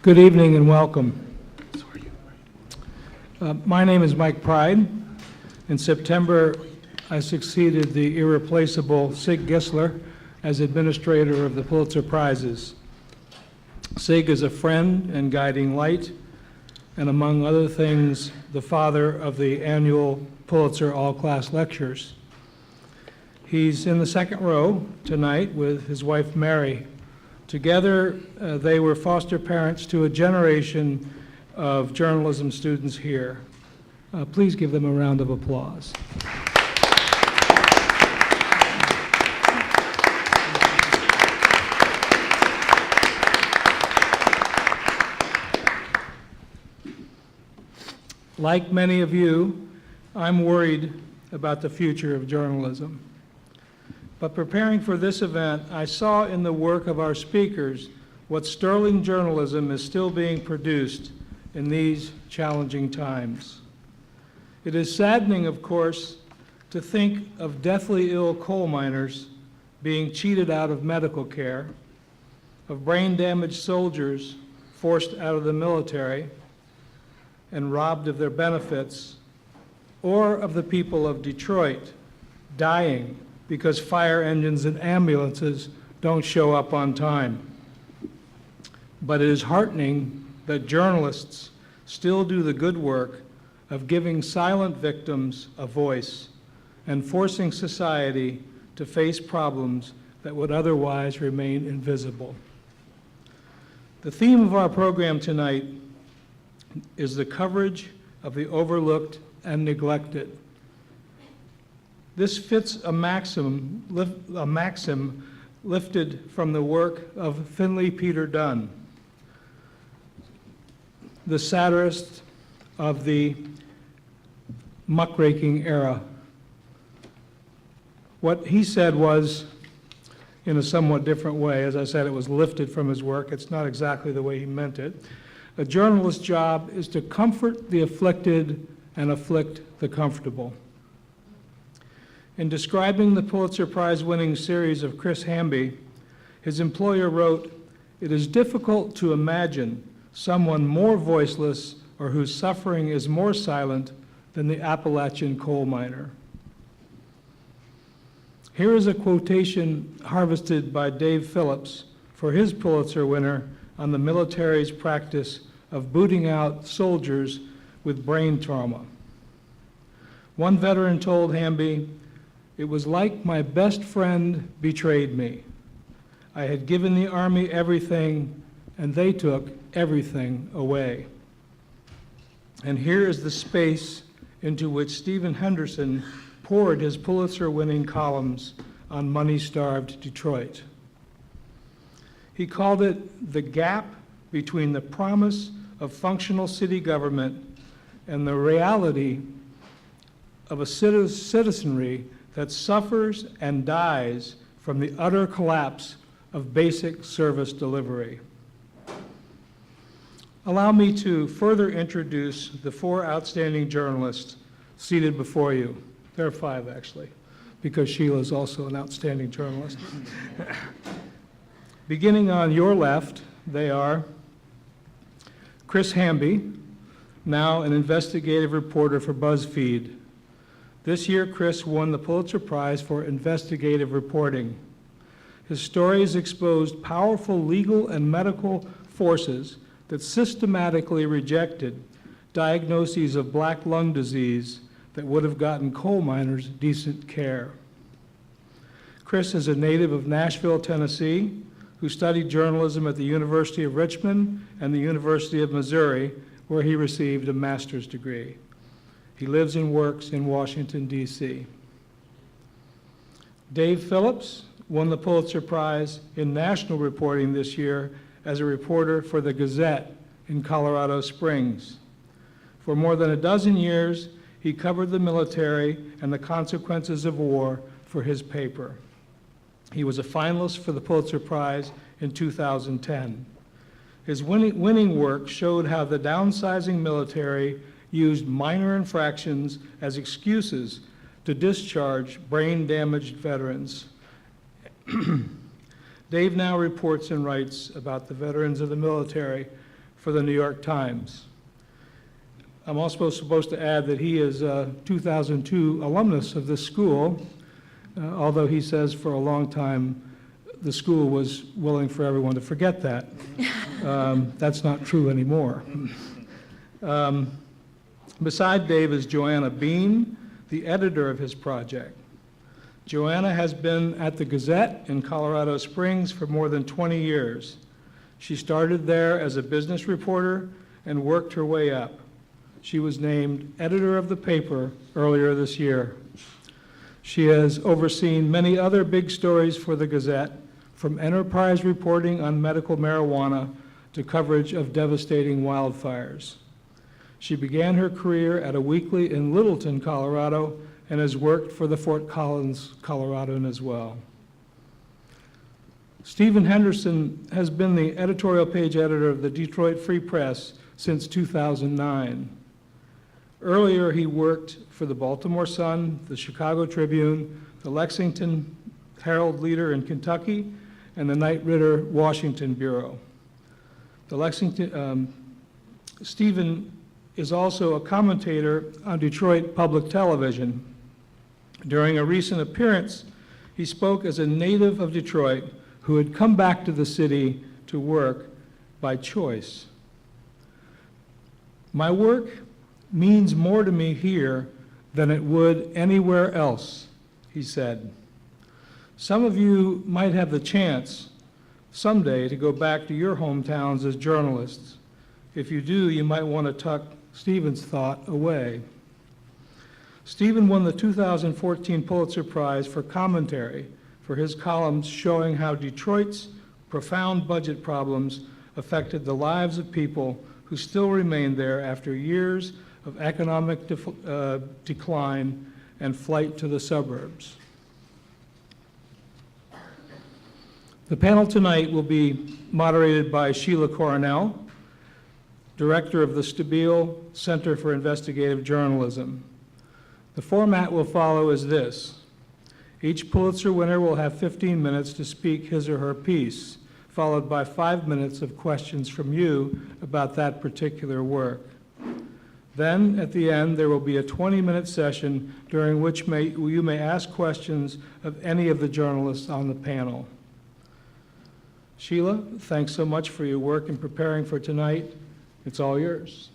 Good evening and welcome. My name is Mike Pride. In September, I succeeded the irreplaceable Sig Gissler as administrator of the Pulitzer Prizes. Sig is a friend and guiding light, and among other things, the father of the annual Pulitzer All-Class Lectures. He's in the second row tonight with his wife, Mary. Together, they were foster parents to a generation of journalism students here. Please give them a round of applause. Like many of you, I'm worried about the future of journalism. But preparing for this event, I saw in the work of our speakers what sterling journalism is still being produced in these challenging times. It is saddening, of course, to think of deathly ill coal miners being cheated out of medical care, of brain-damaged soldiers forced out of the military and robbed of their benefits, or of the people of Detroit dying because fire engines and ambulances don't show up on time. But it is heartening that journalists still do the good work of giving silent victims a voice and forcing society to face problems that would otherwise remain invisible. The theme of our program tonight is the coverage of the overlooked and neglected. This fits a maxim lifted from the work of Finley Peter Dunne, the satirist of the muckraking era. What he said was, in a somewhat different way, as I said, it was lifted from his work. It's not exactly the way he meant it. A journalist's job is to comfort the afflicted and afflict the comfortable. In describing the Pulitzer Prize-winning series of Chris Hamby, his employer wrote, "It is difficult to imagine someone more voiceless or whose suffering is more silent than the Appalachian coal miner." Here is a quotation harvested by Dave Phillips for his Pulitzer winner on the military's practice of booting out soldiers with brain trauma. One veteran told Hamby, "It was like my best friend betrayed me. I had given the Army everything, and they took everything away." And here is the space into which Stephen Henderson poured his Pulitzer-winning columns on money-starved Detroit. He called it the gap between the promise of functional city government and the reality of a citizenry that suffers and dies from the utter collapse of basic service delivery. Allow me to further introduce the four outstanding journalists seated before you. There are five, actually, because Sheila is also an outstanding journalist. Beginning on your left, they are Chris Hamby, now an investigative reporter for BuzzFeed. This year, Chris won the Pulitzer Prize for investigative reporting. His stories exposed powerful legal and medical forces that systematically rejected diagnoses of black lung disease that would have gotten coal miners decent care. Chris is a native of Nashville, Tennessee, who studied journalism at the University of Richmond and the University of Missouri, where he received a master's degree. He lives and works in Washington, D.C. Dave Phillips won the Pulitzer Prize in national reporting this year as a reporter for the Gazette in Colorado Springs. For more than a dozen years, he covered the military and the consequences of war for his paper. He was a finalist for the Pulitzer Prize in 2010. His winning work showed how the downsizing military used minor infractions as excuses to discharge brain-damaged veterans. Dave now reports and writes about the veterans of the military for the New York Times. I'm also supposed to add that he is a 2002 alumnus of this school, although he says for a long time the school was willing for everyone to forget that. That's not true anymore. Beside Dave is Joanna Bean, the editor of his project. Joanna has been at the Gazette in Colorado Springs for more than 20 years. She started there as a business reporter and worked her way up. She was named editor of the paper earlier this year. She has overseen many other big stories for the Gazette, from enterprise reporting on medical marijuana to coverage of devastating wildfires. She began her career at a weekly in Littleton, Colorado, and has worked for the Fort Collins Coloradan as well. Stephen Henderson has been the editorial page editor of the Detroit Free Press since 2009. Earlier, he worked for the Baltimore Sun, the Chicago Tribune, the Lexington Herald-Leader in Kentucky, and the Knight Ridder Washington Bureau. Stephen is also a commentator on Detroit Public Television. During a recent appearance, he spoke as a native of Detroit who had come back to the city to work by choice. My work means more to me here than it would anywhere else, he said. Some of you might have the chance someday to go back to your hometowns as journalists. If you do, you might want to tuck Stephen's thought away. Stephen won the 2014 Pulitzer Prize for commentary for his columns showing how Detroit's profound budget problems affected the lives of people who still remain there after years of economic decline and flight to the suburbs. The panel tonight will be moderated by Sheila Coronel, Director of the Stabile Center for Investigative Journalism. The format will follow as this. Each Pulitzer winner will have 15 minutes to speak his or her piece, followed by 5 minutes of questions from you about that particular work. Then, at the end, there will be a 20-minute session during which you may ask questions of any of the journalists on the panel. Sheila, thanks so much for your work in preparing for tonight. It's all yours.